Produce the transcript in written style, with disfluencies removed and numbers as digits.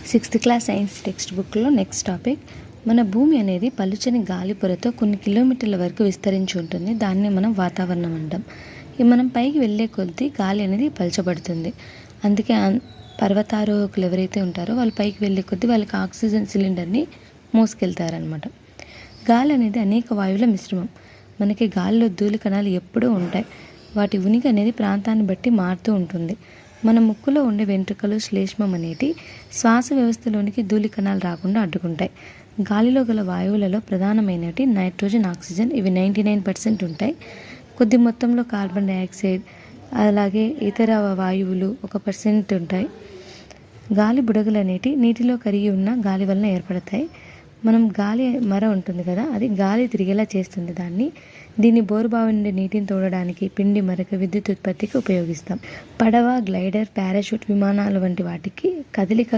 6th class science text బుక్లో next topic. మన భూమి అనేది పలుచని గాలి పొరతో కొన్ని కిలోమీటర్ల వరకు విస్తరించి ఉంటుంది. దాన్ని మనం వాతావరణం అంటాం. మనం పైకి వెళ్ళే కొద్దీ గాలి అనేది పలచబడుతుంది. అందుకే పర్వతారోహకులు ఎవరైతే ఉంటారో వాళ్ళు పైకి వెళ్ళే కొద్దీ వాళ్ళకి ఆక్సిజన్ సిలిండర్ని మోసుకెళ్తారనమాట. గాలి అనేది అనేక వాయువుల మిశ్రమం. మనకి గాలిలో ధూళి కణాలు ఎప్పుడూ ఉంటాయి. వాటి ఉనికి అనేది ప్రాంతాన్ని బట్టి మారుతూ ఉంటుంది. మన ముక్కులో ఉండే వెంట్రుకలు, శ్లేష్మం అనేటి శ్వాస వ్యవస్థలోనికి ధూళి కణాలు రాకుండా అడ్డుకుంటాయి. గాలిలో గల వాయువులలో ప్రధానమైనటి నైట్రోజన్, ఆక్సిజన్. ఇవి 99% ఉంటాయి. కొద్ది మొత్తంలో కార్బన్ డైఆక్సైడ్, అలాగే ఇతర వాయువులు 1% ఉంటాయి. గాలి బుడగలు అనేటి నీటిలో కరిగి ఉన్న గాలి వలన ఏర్పడతాయి. మనం గాలి మర ఉంటుంది కదా, అది గాలి తిరిగేలా చేస్తుంది. దీన్ని బోరుబావి నుండి నీటిని తోడడానికి, పిండి మరక, విద్యుత్ ఉత్పత్తికి ఉపయోగిస్తాం. పడవ, గ్లైడర్, పారాషూట్, విమానాలు వంటి వాటికి కదలిక